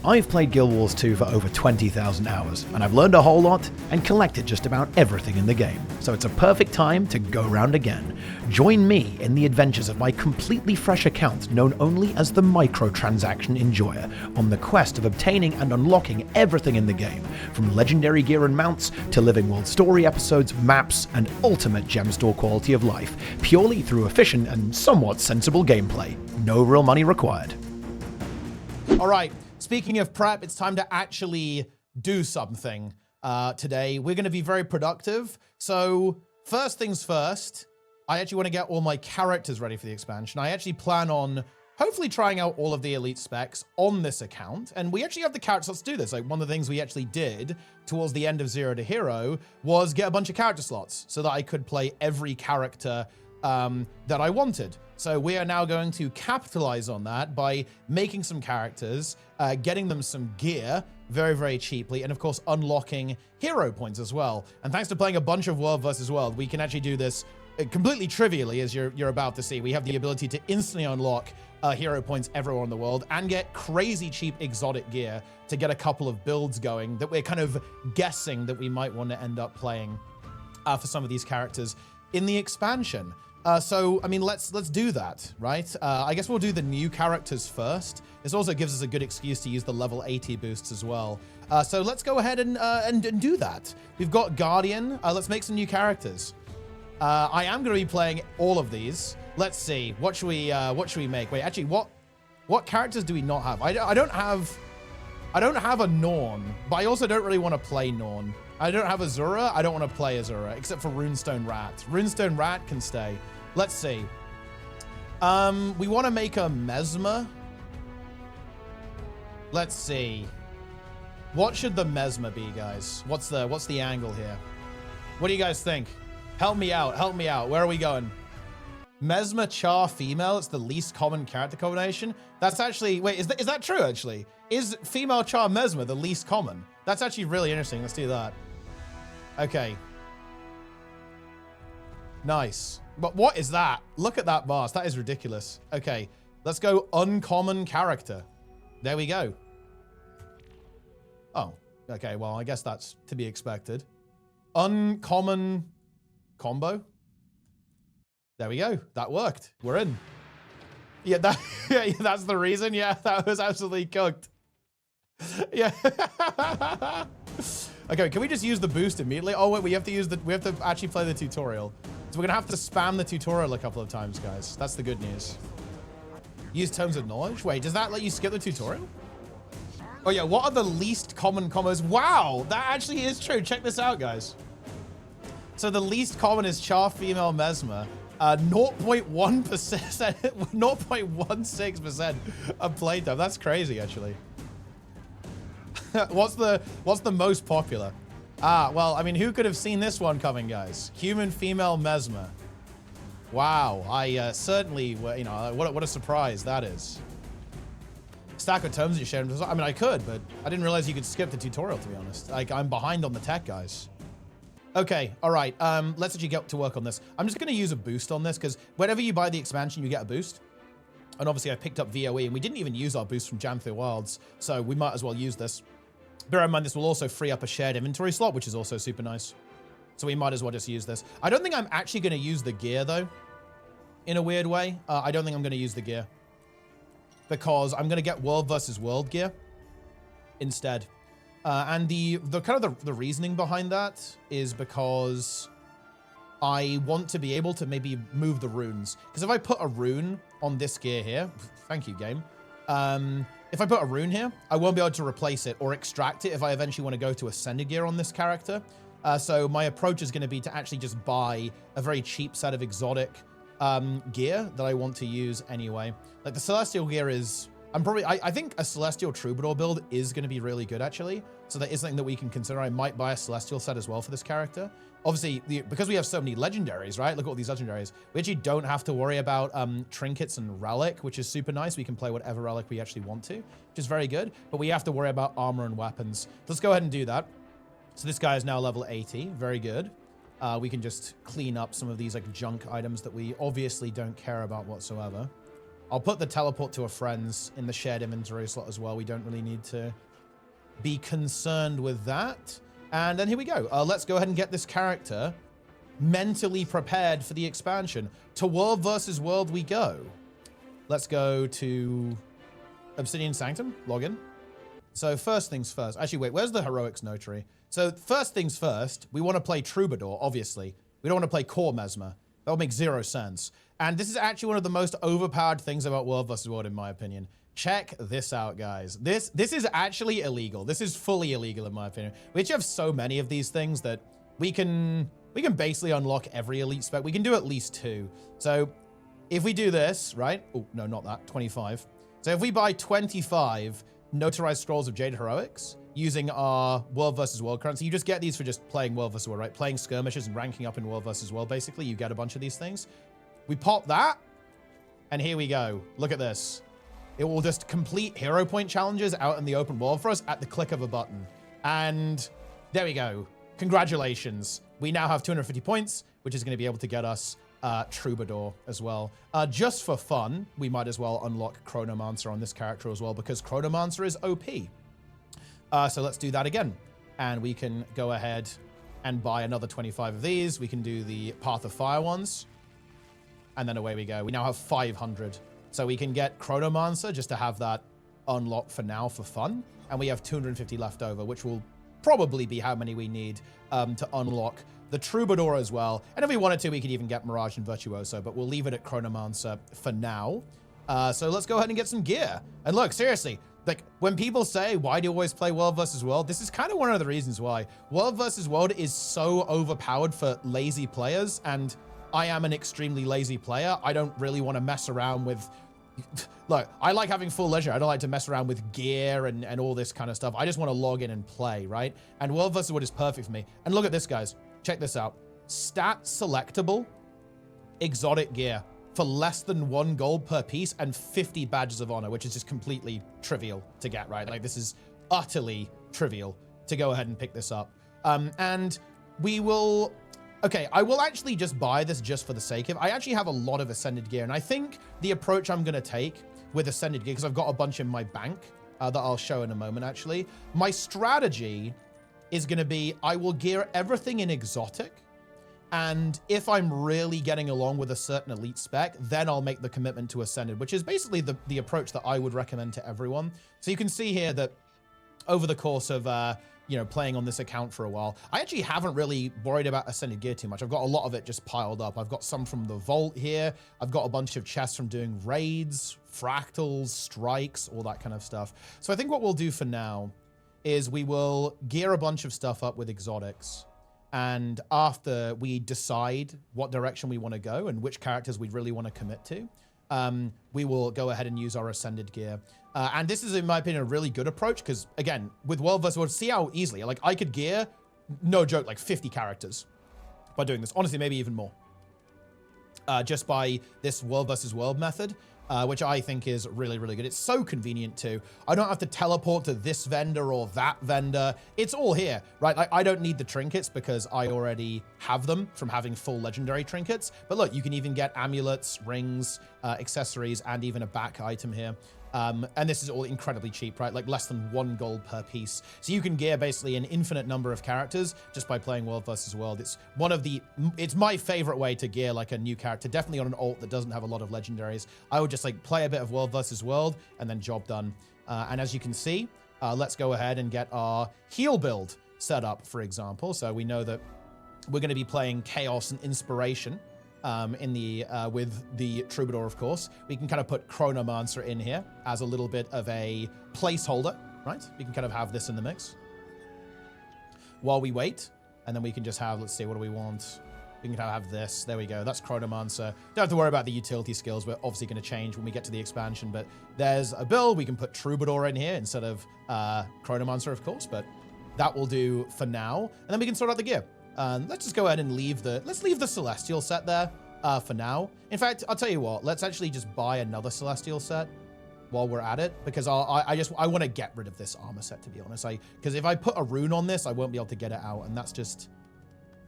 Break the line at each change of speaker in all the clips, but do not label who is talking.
I've played Guild Wars 2 for over 20,000 hours, and I've learned a whole lot and collected just about everything in the game, so it's a perfect time to go round again. Join me in the adventures of my completely fresh account known only as the Microtransaction Enjoyer, on the quest of obtaining and unlocking everything in the game, from legendary gear and mounts to living world story episodes, maps, and ultimate gem store quality of life, purely through efficient and somewhat sensible gameplay. No real money required.
Alright, speaking of prep, it's time to actually do something today. We're going to be very productive. So first things first, I actually want to get all my characters ready for the expansion. I actually plan on hopefully trying out all of the elite specs on this account. And we actually have the character slots to do this. Like, one of the things we actually did towards the end of Zero to Hero was get a bunch of character slots so that I could play every character that I wanted. So we are now going to capitalize on that by making some characters, getting them some gear very, very cheaply, and of course unlocking hero points as well. And thanks to playing a bunch of World versus World, we can actually do this completely trivially, as you're about to see. We have the ability to instantly unlock hero points everywhere in the world and get crazy cheap exotic gear to get a couple of builds going that we're kind of guessing that we might want to end up playing for some of these characters in the expansion. So, I mean, let's do that, right? I guess we'll do the new characters first. This also gives us a good excuse to use the level 80 boosts as well. So let's go ahead and do that. We've got Guardian. Let's make some new characters. I am going to be playing all of these. Let's see. What should we make? Wait, actually, what characters do we not have? I don't have a Norn, but I also don't really want to play Norn. I don't have Azura. I don't want to play Azura, except for Runestone Rat. Runestone Rat can stay. Let's see. We want to make a Mesmer. Let's see. What should the Mesmer be, guys? What's the angle here? What do you guys think? Help me out. Help me out. Where are we going? Mesmer Char female. It's the least common character combination. That's actually, wait, is that true actually? Is female Char Mesmer the least common? That's actually really interesting. Let's do that. Okay. Nice. But what is that? Look at that mask. That is ridiculous. Okay. Let's go uncommon character. There we go. Oh, okay. Well, I guess that's to be expected. Uncommon combo. There we go. That worked. We're in. Yeah, that's the reason. Yeah, that was absolutely cooked. Yeah. Okay, can we just use the boost immediately? Oh wait, we have to actually play the tutorial. So we're gonna have to spam the tutorial a couple of times, guys. That's the good news. Use Tomes of Knowledge? Wait, does that let you skip the tutorial? Oh yeah, what are the least common combos? Wow, that actually is true. Check this out, guys. So the least common is Char Female Mesmer. 0.1%, 0.16% of playtime. That's crazy, actually. What's the most popular? Well, I mean, who could have seen this one coming, guys? Human female Mesmer. Wow, I certainly, you know, what a surprise that is. Stack of tomes you shared. I mean, I could, but I didn't realize you could skip the tutorial, to be honest. Like, I'm behind on the tech, guys. Okay, all right. Let's actually get to work on this. I'm just going to use a boost on this because whenever you buy the expansion, you get a boost. And obviously, I picked up VOE, and we didn't even use our boost from Jam Through Wilds, so we might as well use this. Bear in mind, this will also free up a shared inventory slot, which is also super nice. So we might as well just use this. I don't think I'm actually going to use the gear, though, in a weird way. I don't think I'm going to use the gear because I'm going to get World versus World gear instead. And the kind of the reasoning behind that is because I want to be able to maybe move the runes. Because if I put a rune on this gear here, thank you, game. If I put a rune here, I won't be able to replace it or extract it if I eventually want to go to Ascended gear on this character. So my approach is going to be to actually just buy a very cheap set of exotic gear that I want to use anyway. Like the Celestial gear is... I think a Celestial Troubadour build is going to be really good, actually. So that is something that we can consider. I might buy a Celestial set as well for this character. Obviously, because we have so many legendaries, right? Look at all these legendaries. We actually don't have to worry about trinkets and relic, which is super nice. We can play whatever relic we actually want to, which is very good. But we have to worry about armor and weapons. Let's go ahead and do that. So this guy is now level 80. Very good. We can just clean up some of these like junk items that we obviously don't care about whatsoever. I'll put the teleport to a friend's in the shared inventory slot as well. We don't really need to be concerned with that. And then here we go. Let's go ahead and get this character mentally prepared for the expansion. To world versus world we go. Let's go to Obsidian Sanctum, login. So first things first. Actually, wait, where's the Heroics Notary? So first things first, we want to play Troubadour, obviously. We don't want to play Core Mesmer. That would make zero sense. And this is actually one of the most overpowered things about World vs. World, in my opinion. Check this out, guys. This is actually illegal. This is fully illegal, in my opinion. We actually have so many of these things that we can basically unlock every elite spec. We can do at least 2. So if we do this, right? Oh, no, not that. 25. So if we buy 25 notarized scrolls of Jade Heroics using our World vs. World currency, you just get these for just playing World vs. World, right? Playing skirmishes and ranking up in World vs. World, basically. You get a bunch of these things. We pop that, and here we go. Look at this. It will just complete hero point challenges out in the open world for us at the click of a button. And there we go. Congratulations. We now have 250 points, which is going to be able to get us Troubadour as well. Just for fun, we might as well unlock Chronomancer on this character as well, because Chronomancer is OP. So let's do that again. And we can go ahead and buy another 25 of these. We can do the Path of Fire ones. And then away we go. We now have 500. So we can get Chronomancer just to have that unlocked for now for fun. And we have 250 left over, which will probably be how many we need to unlock the Troubadour as well. And if we wanted to, we could even get Mirage and Virtuoso, but we'll leave it at Chronomancer for now. So let's go ahead and get some gear. And look, seriously, like when people say, why do you always play World vs. World? This is kind of one of the reasons why. World vs. World is so overpowered for lazy players, and I am an extremely lazy player. I don't really want to mess around with... Look, I like having full leisure. I don't like to mess around with gear and all this kind of stuff. I just want to log in and play, right? And World vs. World is perfect for me. And look at this, guys. Check this out. Stat selectable exotic gear for less than 1 gold per piece and 50 badges of honor, which is just completely trivial to get, right? Like, this is utterly trivial to go ahead and pick this up. And we will... Okay, I will actually just buy this just for the sake of it. I actually have a lot of Ascended gear, and I think the approach I'm going to take with Ascended gear, because I've got a bunch in my bank that I'll show in a moment, actually. My strategy is going to be I will gear everything in exotic, and if I'm really getting along with a certain elite spec, then I'll make the commitment to Ascended, which is basically the approach that I would recommend to everyone. So you can see here that over the course of... you know, playing on this account for a while, I actually haven't really worried about Ascended gear too much. I've got a lot of it just piled up. I've got some from the vault here. I've got a bunch of chests from doing raids, fractals, strikes, all that kind of stuff. So I think what we'll do for now is we will gear a bunch of stuff up with exotics. And after we decide what direction we want to go and which characters we really want to commit to, we will go ahead and use our Ascended gear. And this is, in my opinion, a really good approach because, again, with World vs. World, see how easily, like, I could gear, no joke, like 50 characters by doing this. Honestly, maybe even more. Just by this World vs. World method, which I think is really, really good. It's so convenient, too. I don't have to teleport to this vendor or that vendor. It's all here, right? Like, I don't need the trinkets because I already have them from having full legendary trinkets. But look, you can even get amulets, rings, accessories, and even a back item here. And this is all incredibly cheap, right? Like less than 1 gold per piece. So you can gear basically an infinite number of characters just by playing World vs. World. It's my favorite way to gear like a new character, definitely on an alt that doesn't have a lot of legendaries. I would just like play a bit of World vs. World and then job done. And as you can see, let's go ahead and get our heal build set up, for example. So we know that we're going to be playing Chaos and Inspiration. With the Troubadour, of course. We can kind of put Chronomancer in here as a little bit of a placeholder, right? We can kind of have this in the mix while we wait, and then we can just have, let's see, what do we want? We can kind of have this. There we go. That's Chronomancer. Don't have to worry about the utility skills. We're obviously going to change when we get to the expansion, but there's a build. We can put Troubadour in here instead of Chronomancer, of course, but that will do for now. And then we can sort out the gear. Let's just go ahead and leave the Celestial set there for now. In fact, I'll tell you what, let's actually just buy another Celestial set while we're at it, because I want to get rid of this armor set, to be honest. Because if I put a rune on this, I won't be able to get it out, and that's just,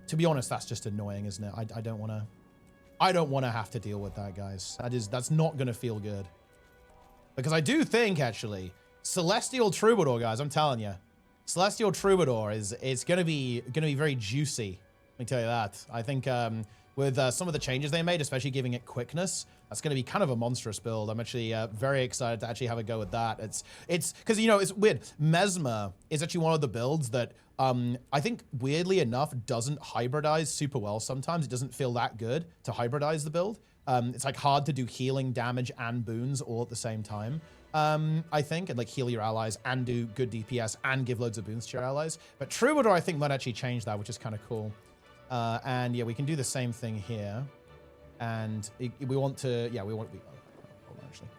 to be honest, that's just annoying, isn't it? I don't want I don't want to have to deal with that, guys. That's not going to feel good. Because I do think, actually, Celestial Troubadour, guys, I'm telling you, Celestial Troubadour it's going to be very juicy. Let me tell you that. I think with some of the changes they made, especially giving it quickness, that's going to be kind of a monstrous build. I'm actually very excited to actually have a go at that. It's because, you know, it's weird. Mesmer is actually one of the builds that I think, weirdly enough, doesn't hybridize super well sometimes. It doesn't feel that good to hybridize the build. It's like hard to do healing, damage, and boons all at the same time, I think, and like heal your allies and do good DPS and give loads of boons to your allies. But Troubadour, I think, might actually change that, which is kind of cool. And yeah, we can do the same thing here. And we want to, yeah, hold on, actually.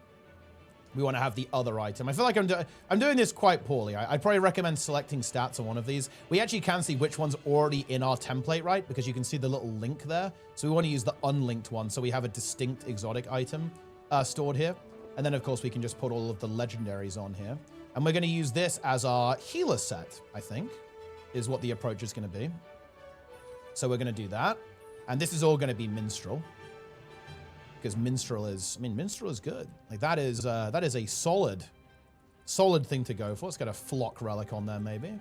We want to have the other item. I feel like I'm doing this quite poorly. I'd probably recommend selecting stats on one of these. We actually can see which one's already in our template, right? Because you can see the little link there. So we want to use the unlinked one. So we have a distinct exotic item stored here. And then, of course, we can just put all of the legendaries on here. And we're going to use this as our healer set, I think, is what the approach is going to be. So we're going to do that. And this is all going to be Minstrel. Because Minstrel is, I mean, Minstrel is good. Like, that is a solid thing to go for. Let's get a Flock Relic on there, maybe.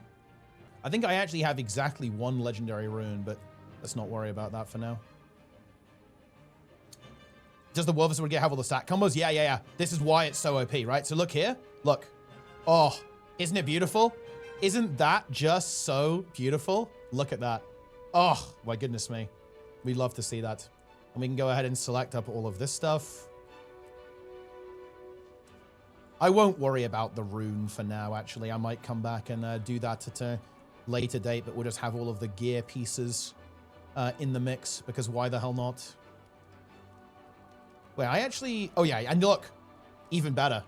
I think I actually have exactly one legendary rune, but let's not worry about that for now. Does the Wolves have all the stat combos? Yeah. This is why it's so OP, right? So look here. Look. Oh, isn't it beautiful? Isn't that just so beautiful? Look at that. Oh, my goodness me. We'd love to see that. And we can go ahead and select up all of this stuff. I won't worry about the rune for now, actually. I might come back and do that at a later date, but we'll just have all of the gear pieces in the mix, because why the hell not? Wait, I actually... Oh, yeah, and look, even better.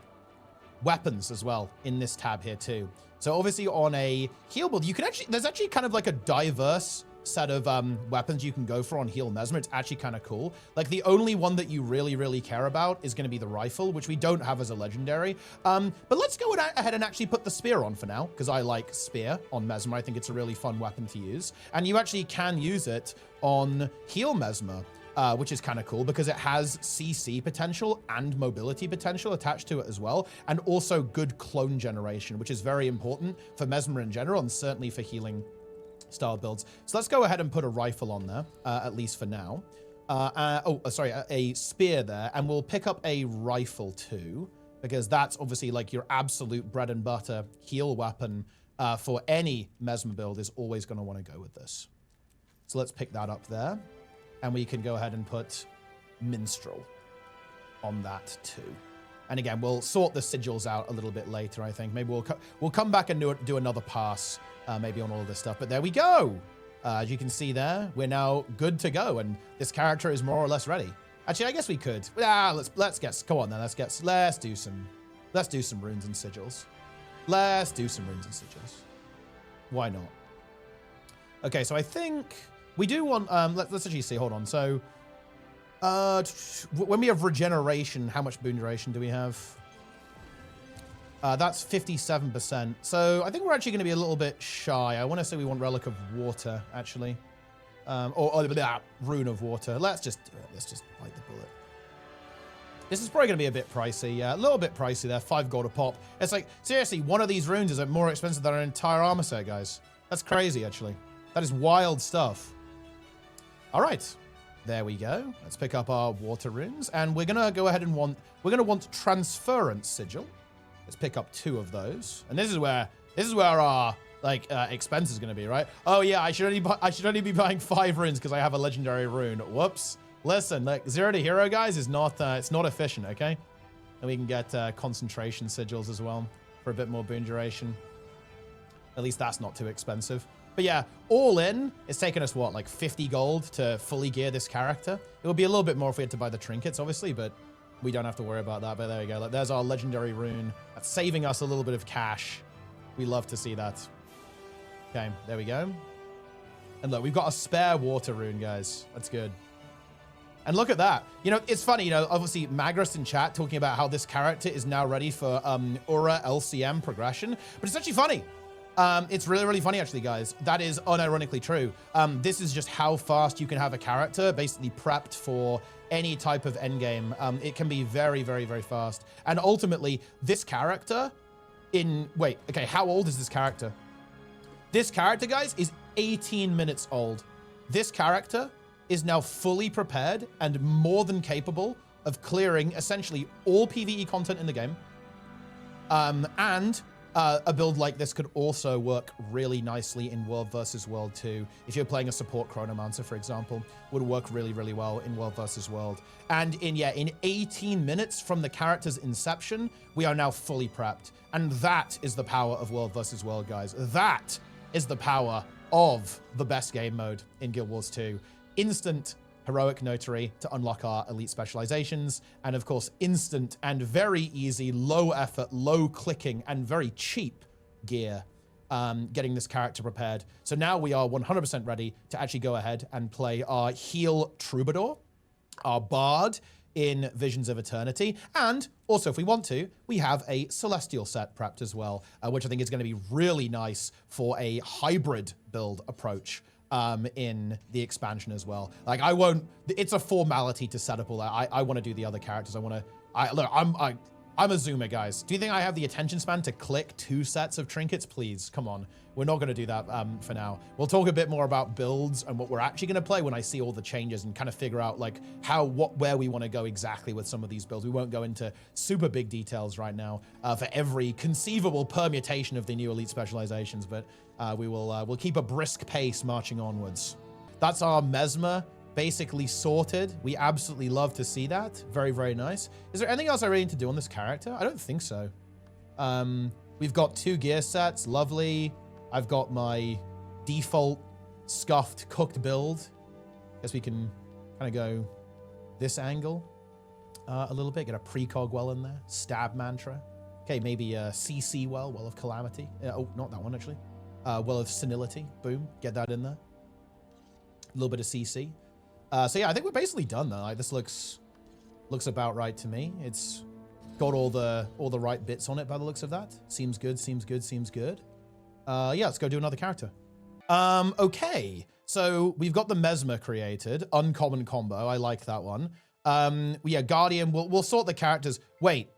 Weapons as well in this tab here, too. So obviously on a heal build, you can actually... There's actually kind of like a diverse set of weapons you can go for on Heal Mesmer. It's actually kind of cool. Like, the only one that you really care about is going to be the rifle, which we don't have as a legendary. But let's go ahead and actually put the spear on for now, because I like spear on Mesmer. I think it's a really fun weapon to use. And you actually can use it on Heal Mesmer, which is kind of cool because it has CC potential and mobility potential attached to it as well. And also good clone generation, which is very important for Mesmer in general, and certainly for healing style builds. So let's go ahead and put a rifle on there, at least for now. A spear there, and we'll pick up a rifle too, because that's obviously like your absolute bread and butter heal weapon for any Mesmer build is always going to want to go with this. So let's pick that up there, and we can go ahead and put Minstrel on that too. And again, we'll sort the sigils out a little bit later, I think. Maybe we'll come back and do another pass, maybe on all of this stuff. But there we go. As you can see there, we're now good to go, and this character is more or less ready. Actually, I guess we could. Let's get. Come on then. Let's do some runes and sigils. Let's do some runes and sigils. Why not? Okay, so I think we do want. Let's actually see. Hold on. So. When we have regeneration, how much boon duration do we have? That's 57%. So I think we're actually going to be a little bit shy. I want to say we want Relic of Water, actually. Rune of Water. Let's just do it. Let's just bite the bullet. This is probably going to be a bit pricey. Yeah, a little bit pricey there. 5 gold a pop. It's like, seriously, one of these runes is more expensive than our entire armor set, guys. That's crazy, actually. That is wild stuff. All right. There we go. Let's pick up our water runes, and we're gonna go ahead and want transference sigil. Let's pick up 2 of those, and this is where our expense is gonna be, right? Oh yeah, I should only be buying 5 runes because I have a legendary rune. Whoops. Listen, like 0 to hero, guys, is not it's not efficient. Okay, and we can get concentration sigils as well for a bit more boon duration. At least that's not too expensive. But yeah, all in, it's taken us, what, like 50 gold to fully gear this character? It would be a little bit more if we had to buy the trinkets, obviously, but we don't have to worry about that. But there we go. Like, there's our legendary rune. That's saving us a little bit of cash. We love to see that. Okay, there we go. And look, we've got a spare water rune, guys. That's good. And look at that. You know, it's funny, you know, obviously Magrist in chat talking about how this character is now ready for Aura LCM progression. But it's actually funny. It's really, really funny, actually, guys. That is unironically true. This is just how fast you can have a character basically prepped for any type of endgame. It can be very, very, very fast. And ultimately, this character wait, okay, how old is this character? This character, guys, is 18 minutes old. This character is now fully prepared and more than capable of clearing essentially all PvE content in the game. A build like this could also work really nicely in World vs. World 2. If you're playing a support Chronomancer, for example, would work really, really well in World vs. World. And in 18 minutes from the character's inception, we are now fully prepped. And that is the power of World vs. World, guys. That is the power of the best game mode in Guild Wars 2. Instant heroic notary to unlock our elite specializations, and of course instant and very easy, low effort, low clicking, and very cheap gear getting this character prepared. So now we are 100% ready to actually go ahead and play our heal troubadour, our bard in Visions of Eternity, and also, if we want to, we have a celestial set prepped as well, which I think is going to be really nice for a hybrid build approach in the expansion as well. Like, it's a formality to set up all that. I want to do the other characters. Look, I'm a zoomer, guys. Do you think I have the attention span to click 2 sets of trinkets? Please, come on. We're not going to do that for now. We'll talk a bit more about builds and what we're actually going to play when I see all the changes and kind of figure out like where we want to go exactly with some of these builds. We won't go into super big details right now for every conceivable permutation of the new elite specializations, but we'll keep a brisk pace marching onwards. That's our Mesmer basically sorted. We absolutely love to see that. Very, very nice. Is there anything else I really need to do on this character? I don't think so. We've got 2 gear sets. Lovely. I've got my default scuffed cooked build. Guess we can kind of go this angle a little bit. Get a precog well in there. Stab mantra. Okay, maybe a CC well of calamity. Oh, not that one actually. Well of senility. Boom. Get that in there. A little bit of CC. So yeah, I think we're basically done though. Like, this looks about right to me. It's got all the right bits on it by the looks of that. Seems good, seems good, seems good. Yeah, let's go do another character. Okay. So we've got the Mesmer created. Uncommon combo. I like that one. Yeah, Guardian. We'll sort the characters. Wait.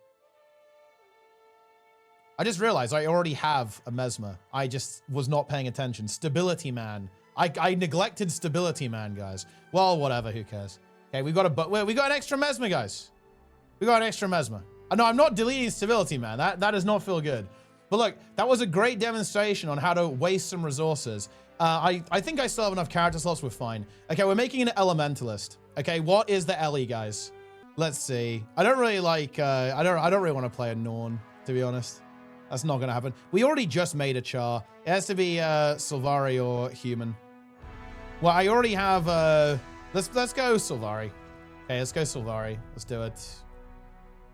I just realized I already have a Mesmer. I just was not paying attention. Stability Man. I neglected Stability Man, guys. Well, whatever. Who cares? Okay, we got an extra Mesmer, guys. We got an extra Mesmer. No, I'm not deleting Stability Man. That does not feel good. But look, that was a great demonstration on how to waste some resources. I think I still have enough character slots. We're fine. Okay, we're making an elementalist. Okay, what is the Ellie, guys? Let's see. I don't really like. I don't really want to play a Norn, to be honest. That's not gonna happen. We already just made a Char. It has to be Sylvari or human. Well, I already have. Let's go Sylvari. Okay, let's go Sylvari. Let's do it.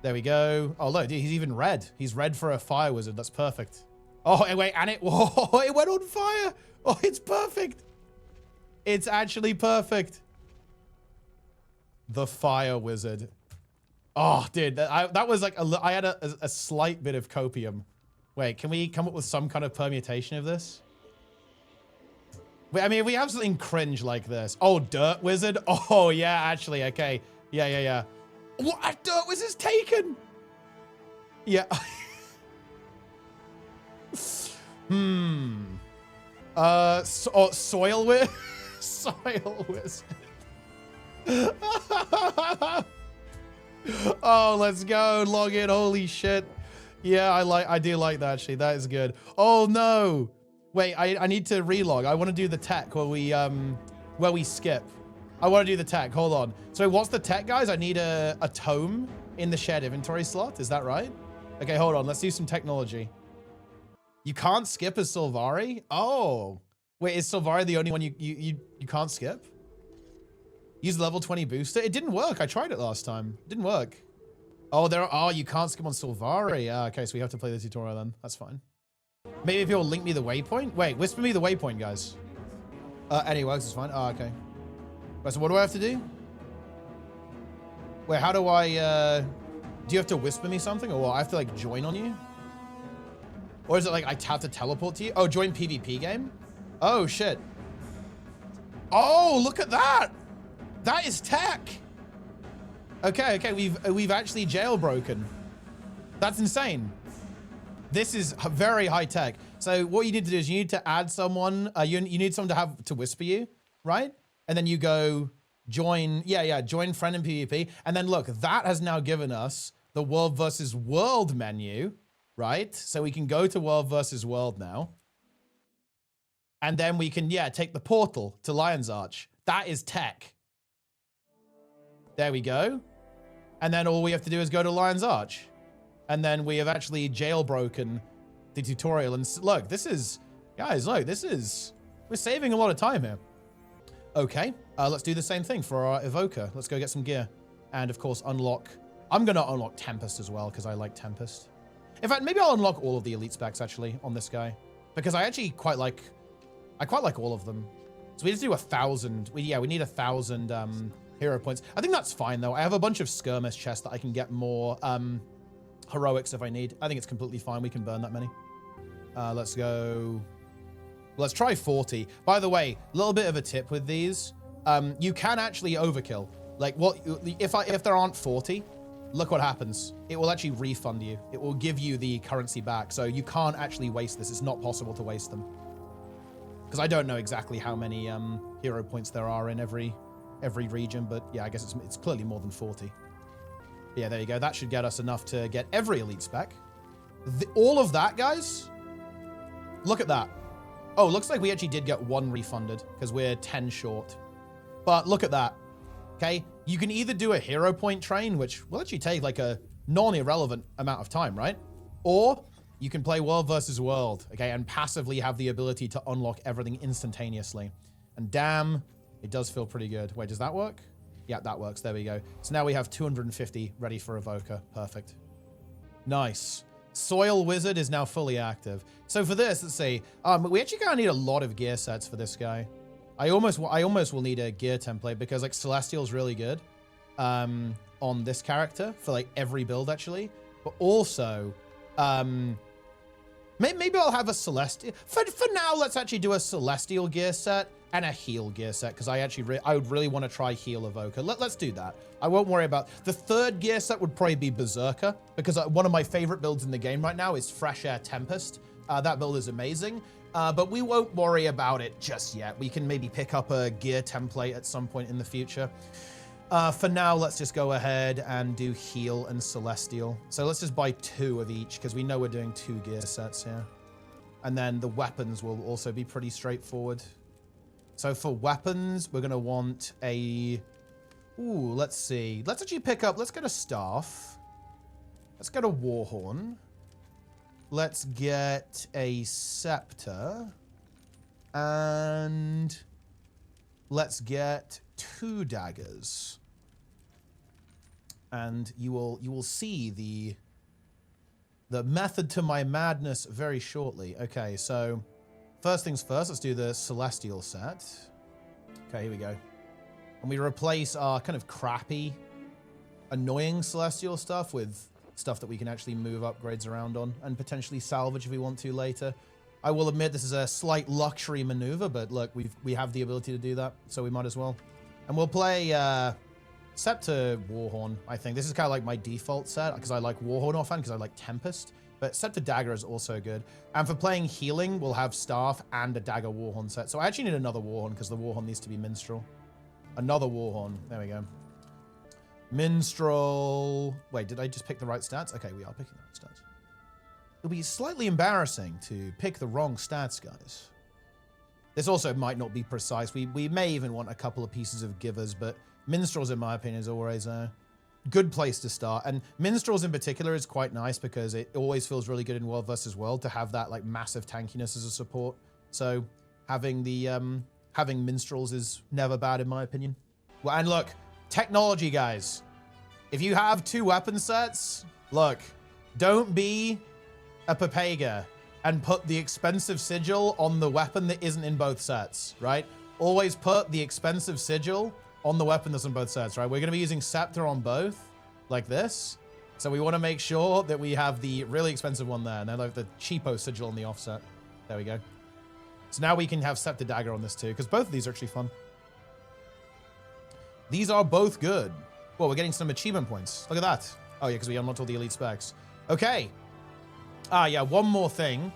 There we go. Oh, look, he's even red. He's red for a fire wizard. That's perfect. Oh, wait, and whoa, it went on fire. Oh, it's perfect. It's actually perfect. The fire wizard. Oh, dude, that was like, I had a slight bit of copium. Wait, can we come up with some kind of permutation of this? Wait, I mean, if we have something cringe like this. Oh, dirt wizard. Oh, yeah, actually, okay. Yeah. What? Dirt wizard's taken. Yeah. Soil wizard. Soil wizard. Oh, let's go. Log in. Holy shit. Yeah, I do like that, actually. That is good. Oh, no. Wait, I need to relog. I want to do the tech where we skip. I want to do the tech. Hold on. So what's the tech, guys? I need a tome in the shared inventory slot. Is that right? Okay, hold on. Let's do some technology. You can't skip as Sylvari? Oh. Wait, is Sylvari the only one you can't skip? Use level 20 booster. It didn't work. I tried it last time. It didn't work. Oh, you can't skip on Sylvari. Okay, so we have to play the tutorial then. That's fine. Maybe if you'll link me the waypoint. Wait, whisper me the waypoint, guys. Any works is fine. Oh, okay. Wait, so what do I have to do? Wait, how do I, do you have to whisper me something or what? I have to like join on you? Or is it like I have to teleport to you? Oh, join PvP game? Oh, shit. Oh, look at that. That is tech. Okay, okay, we've actually jailbroken. That's insane. This is very high tech. So what you need to do is you need to add someone, you need someone to whisper you, right? And then you go join, join friend in PvP. And then look, that has now given us the world versus world menu, right? So we can go to world versus world now. And then we can, take the portal to Lion's Arch. That is tech. There we go. And then all we have to do is go to Lion's Arch. And then we have actually jailbroken the tutorial. And look, this is, guys, look, we're saving a lot of time here. Okay, let's do the same thing for our evoker. Let's go get some gear. And of course, I'm going to unlock Tempest as well, because I like Tempest. In fact, maybe I'll unlock all of the elite specs actually on this guy, because I actually quite like all of them. So we just do 1,000. We need 1,000 hero points. I think that's fine though. I have a bunch of skirmish chests that I can get more heroics if I need. I think it's completely fine. We can burn that many. Let's go. Let's try 40. By the way, a little bit of a tip with these. You can actually overkill. Like if there aren't 40, look what happens. It will actually refund you. It will give you the currency back. So you can't actually waste this. It's not possible to waste them. Because I don't know exactly how many hero points there are in every region, but yeah, I guess it's clearly more than 40. Yeah, there you go. That should get us enough to get every elite spec. All of that, guys. Look at that. Oh, looks like we actually did get one refunded because we're 10 short. But look at that. Okay, you can either do a hero point train, which will actually take like a non-irrelevant amount of time, right? Or you can play world versus world, okay, and passively have the ability to unlock everything instantaneously. And damn, it does feel pretty good. Wait, does that work? Yeah, that works. There we go. So now we have 250 ready for Evoker. Perfect. Nice. Soil Wizard is now fully active. So for this, let's see. We actually kind of need a lot of gear sets for this guy. I almost will need a gear template because like Celestial's really good on this character for like every build actually. But also, maybe I'll have a Celestial. For now, let's actually do a Celestial gear set and a heal gear set because I would really want to try heal Evoker. Let's do that. I won't worry about the third gear set. Would probably be Berserker because one of my favorite builds in the game right now is Fresh Air Tempest. That build is amazing, but we won't worry about it just yet. We can maybe pick up a gear template at some point in the future. For now, let's just go ahead and do heal and Celestial. So let's just buy 2 of each because we know we're doing 2 gear sets here. And then the weapons will also be pretty straightforward. So for weapons, we're going to want a... Ooh, let's see. Let's actually pick up... Let's get a staff. Let's get a warhorn. Let's get a scepter. And let's get 2 daggers. And you will see the method to my madness very shortly. Okay, so first things first, let's do the Celestial set. Okay, here we go. And we replace our kind of crappy, annoying Celestial stuff with stuff that we can actually move upgrades around on and potentially salvage if we want to later. I will admit this is a slight luxury maneuver, but look, we have the ability to do that, so we might as well. And we'll play Scepter Warhorn, I think. This is kind of like my default set because I like Warhorn offhand because I like Tempest. But Scepter Dagger is also good. And for playing healing, we'll have Staff and a Dagger Warhorn set. So I actually need another Warhorn because the Warhorn needs to be Minstrel. Another Warhorn. There we go. Minstrel. Wait, did I just pick the right stats? Okay, we are picking the right stats. It'll be slightly embarrassing to pick the wrong stats, guys. This also might not be precise. We may even want a couple of pieces of givers, but Minstrels, in my opinion, is always a good place to start. And Minstrels in particular is quite nice because it always feels really good in World versus World to have that like massive tankiness as a support. So having the having Minstrels is never bad in my opinion. Well, and look, technology, guys. If you have 2 weapon sets, look, don't be a Papega and put the expensive sigil on the weapon that isn't in both sets, right? Always put the expensive sigil on the weapon that's in both sets, right? We're going to be using Scepter on both, like this. So we want to make sure that we have the really expensive one there. And then like the cheapo sigil on the offset. There we go. So now we can have Scepter Dagger on this too, because both of these are actually fun. These are both good. Well, we're getting some achievement points. Look at that. Oh yeah, because we unlocked all the elite specs. Okay. Ah yeah, one more thing.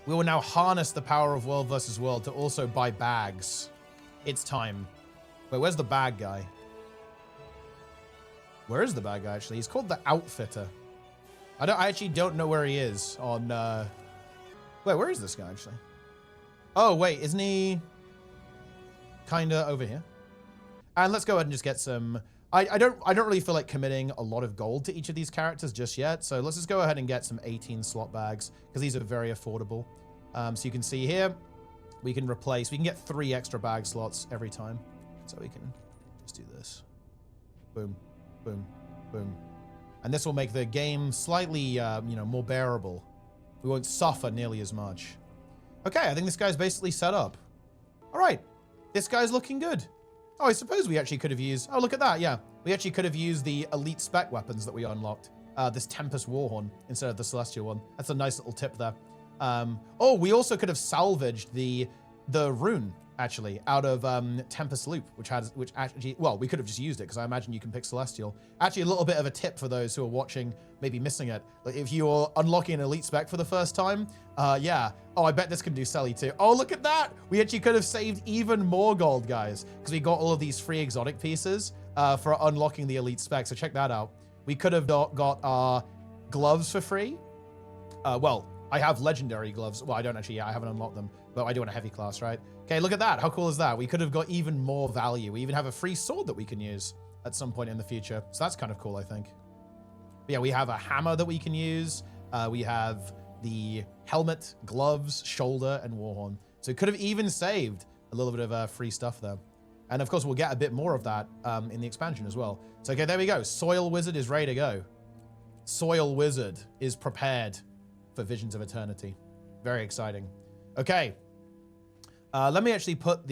We will now harness the power of world versus world to also buy bags. It's time. Wait, where's the bag guy? Where is the bag guy, actually? He's called the Outfitter. I actually don't know where he is on... Wait, where is this guy, actually? Oh, wait, isn't he... kinda over here? And let's go ahead and just get some... I don't really feel like committing a lot of gold to each of these characters just yet. So let's just go ahead and get some 18 slot bags, because these are very affordable. So you can see here, we can replace... We can get 3 extra bag slots every time. So we can just do this. Boom. Boom, boom. And this will make the game slightly, you know, more bearable. We won't suffer nearly as much. Okay, I think this guy's basically set up. All right, this guy's looking good. Oh, I suppose we actually could have used... Oh, look at that, yeah. We actually could have used the elite spec weapons that we unlocked. This Tempest Warhorn instead of the Celestial one. That's a nice little tip there. Oh, we also could have salvaged the rune, actually, out of Tempest Loop, which actually, well, we could have just used it because I imagine you can pick Celestial. Actually, a little bit of a tip for those who are watching, maybe missing it. Like if you're unlocking an elite spec for the first time, yeah. Oh, I bet this can do Selly too. Oh, look at that. We actually could have saved even more gold, guys, because we got all of these free exotic pieces for unlocking the elite spec. So check that out. We could have got our gloves for free. Well, I have legendary gloves. Well, I don't actually, yeah, I haven't unlocked them, but I do on a heavy class, right? Okay, look at that. How cool is that? We could have got even more value. We even have a free sword that we can use at some point in the future. So that's kind of cool, I think. But yeah, we have a hammer that we can use. We have the helmet, gloves, shoulder, and warhorn. So it could have even saved a little bit of free stuff there. And of course, we'll get a bit more of that in the expansion as well. So, okay, there we go. Soil Wizard is ready to go. Soil Wizard is prepared for Visions of Eternity. Very exciting. Okay. Let me actually put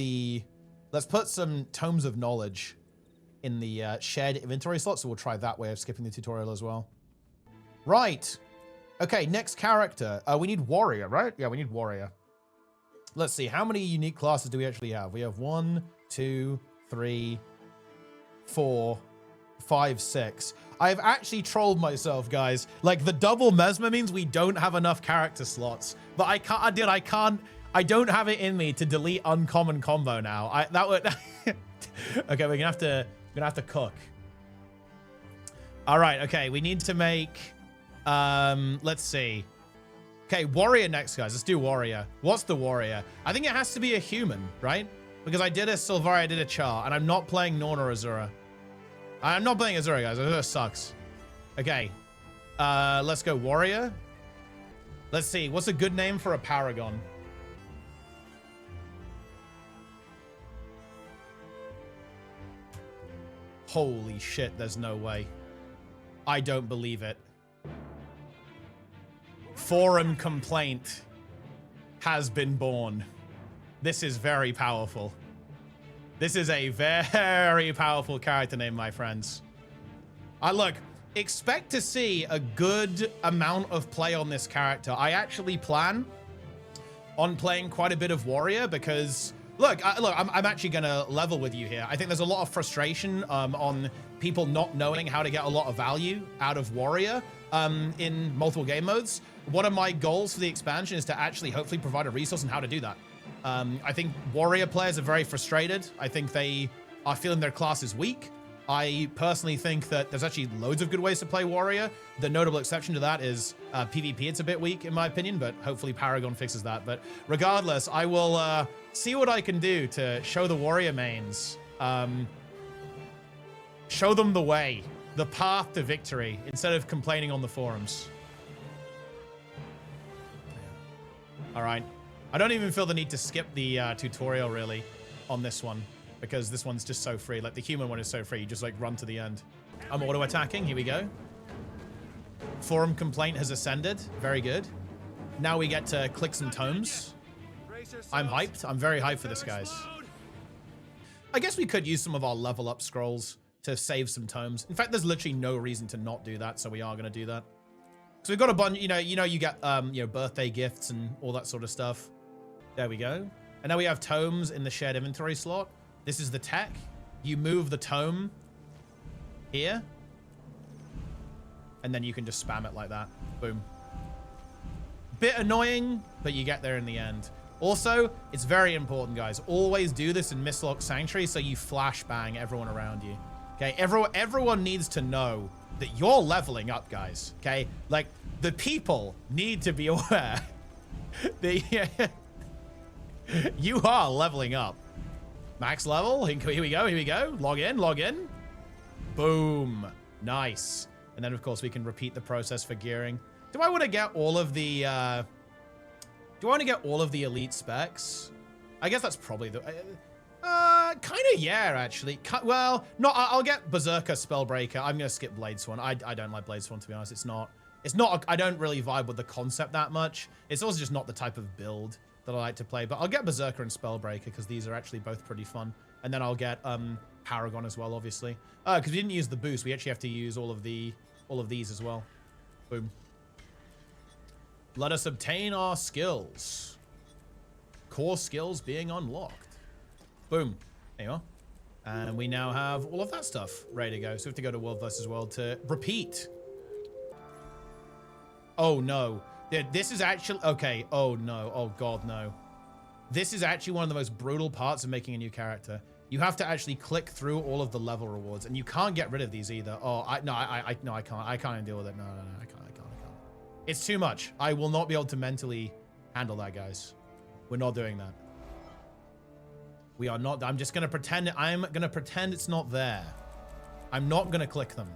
let's put some Tomes of Knowledge in the shared inventory slot, so we'll try that way of skipping the tutorial as well. Right. Okay, next character. We need Warrior, right? Yeah, we need Warrior. Let's see, how many unique classes do we actually have? We have 1, 2, 3, 4, 5, 6. I've actually trolled myself, guys. Like, the double Mesmer means we don't have enough character slots. But I don't have it in me to delete uncommon combo now. That would... Okay, we're gonna have to cook. All right, okay, we need to make... let's see. Okay, Warrior next, guys. Let's do Warrior. What's the Warrior? I think it has to be a human, right? Because I did a Sylvari, I did a Char, and I'm not playing Norn or Azura. I'm not playing Azura, guys. Azura sucks. Okay. Let's go Warrior. Let's see. What's a good name for a Paragon? Holy shit, there's no way. I don't believe it. Foreign Complaint has been born. This is very powerful. This is a very powerful character name, my friends. Look, expect to see a good amount of play on this character. I actually plan on playing quite a bit of Warrior because... Look, I'm actually going to level with you here. I think there's a lot of frustration on people not knowing how to get a lot of value out of Warrior in multiple game modes. One of my goals for the expansion is to actually hopefully provide a resource on how to do that. I think Warrior players are very frustrated. I think they are feeling their class is weak. I personally think that there's actually loads of good ways to play Warrior. The notable exception to that is PvP. It's a bit weak in my opinion, but hopefully Paragon fixes that. But regardless, I will see what I can do to show the Warrior mains. Show them the way, the path to victory, instead of complaining on the forums. All right. I don't even feel the need to skip the tutorial really on this one, because this one's just so free. Like the human one is so free. You just like run to the end. I'm auto attacking. Here we go. Forum Complaint has ascended. Very good. Now we get to click some tomes. I'm hyped. I'm very hyped for this, guys. I guess we could use some of our level up scrolls to save some tomes. In fact, there's literally no reason to not do that, so we are going to do that. So we've got a bunch, you get, birthday gifts and all that sort of stuff. There we go. And now we have tomes in the shared inventory slot. This is the tech. You move the tome here. And then you can just spam it like that. Boom. Bit annoying, but you get there in the end. Also, it's very important, guys. Always do this in Mistlock Sanctuary so you flashbang everyone around you. Okay, everyone needs to know that you're leveling up, guys. Okay, like the people need to be aware that you are leveling up. Max level. Here we go. Log in. Boom. Nice. And then, of course, we can repeat the process for gearing. Do I want to get all of the elite specs? I guess that's probably the... kind of, yeah, actually. Well, no, I'll get Berserker, Spellbreaker. I'm going to skip Bladesworn. I don't like Bladesworn, to be honest. It's not, I don't really vibe with the concept that much. It's also just not the type of build that I like to play. But I'll get Berserker and Spellbreaker because these are actually both pretty fun. And then I'll get Paragon as well, obviously. Because we didn't use the boost. We actually have to use all of these as well. Boom. Let us obtain our skills. Core skills being unlocked. Boom. There you are. And we now have all of that stuff ready to go. So we have to go to World versus World to repeat. Oh, no. This is actually... Okay. Oh, no. Oh, God, no. This is actually one of the most brutal parts of making a new character. You have to actually click through all of the level rewards, and you can't get rid of these either. Oh, I can't. I can't even deal with it. No, I can't. It's too much. I will not be able to mentally handle that, guys. We're not doing that. We are not. I'm just going to pretend. I'm going to pretend it's not there. I'm not going to click them.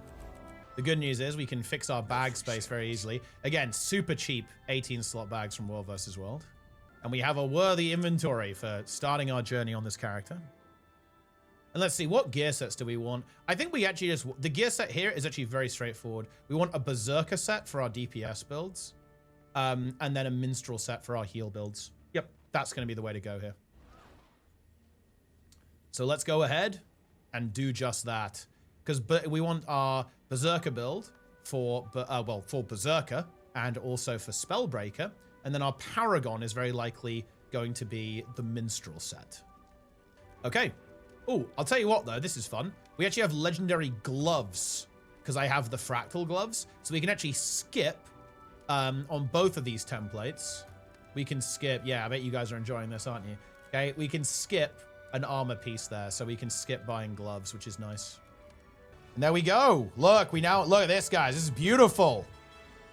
The good news is we can fix our bag space very easily. Again, super cheap 18 slot bags from World versus World. And we have a worthy inventory for starting our journey on this character. And let's see, what gear sets do we want? I think we actually just... The gear set here is actually very straightforward. We want a Berserker set for our DPS builds. And then a Minstrel set for our heal builds. Yep, that's going to be the way to go here. So let's go ahead and do just that. Because we want our Berserker build for Berserker and also for Spellbreaker. And then our Paragon is very likely going to be the Minstrel set. Okay. Oh, I'll tell you what, though. This is fun. We actually have legendary gloves because I have the fractal gloves. So we can actually skip on both of these templates. We can skip. Yeah, I bet you guys are enjoying this, aren't you? Okay, we can skip an armor piece there. So we can skip buying gloves, which is nice. And there we go. Look, look at this, guys. This is beautiful.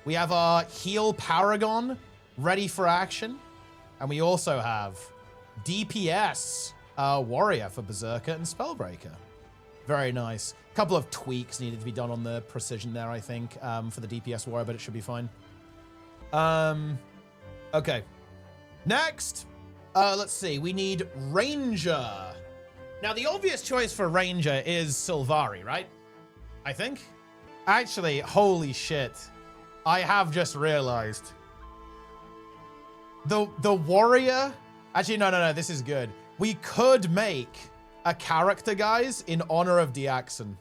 We have our heal Paragon ready for action. And we also have DPS Warrior for Berserker and Spellbreaker. Very nice. A couple of tweaks needed to be done on the precision there, I think, for the DPS Warrior, but it should be fine. Okay. Next, let's see. We need Ranger. Now, the obvious choice for Ranger is Sylvari, right? I think. Actually, holy shit. I have just realized. The Warrior... Actually, no. This is good. We could make a character, guys, in honor of Diaxon.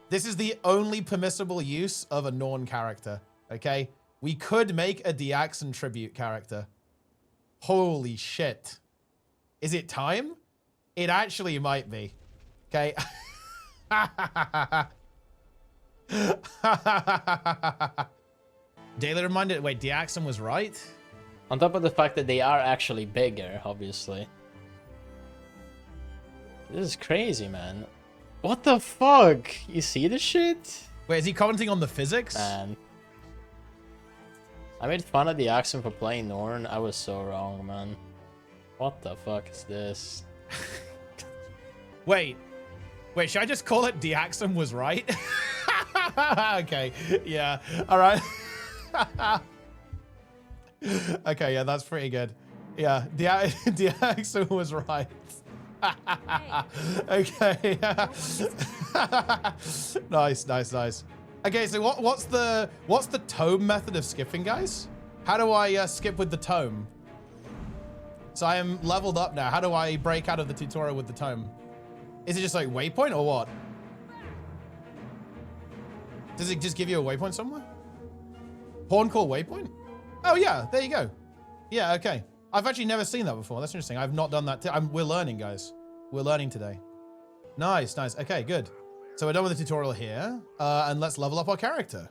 This is the only permissible use of a Norn character, okay? We could make a Diaxon tribute character. Holy shit. Is it time? It actually might be. Okay. Daily reminder, wait, Diaxon was right?
On top of the fact that they are actually bigger, obviously. This is crazy, man. What the fuck? You see this shit?
Wait, is he commenting on the physics?
Man. I made fun of the accent for playing Norn. I was so wrong, man. What the fuck is this?
Wait, should I just call it Diaxon was right? Okay, yeah, all right. Okay, yeah, that's pretty good. Yeah, Diaxon was right. Okay. Nice. Okay, so what's the tome method of skipping, guys? How do I skip with the tome? So I am leveled up now. How do I break out of the tutorial with the tome? Is it just like waypoint or what? Does it just give you a waypoint somewhere? Horncore waypoint? Oh yeah, there you go. Yeah, okay. I've actually never seen that before. That's interesting. I've not done that. We're learning, guys. We're learning today. Nice, nice. Okay, good. So we're done with the tutorial here. And let's level up our character.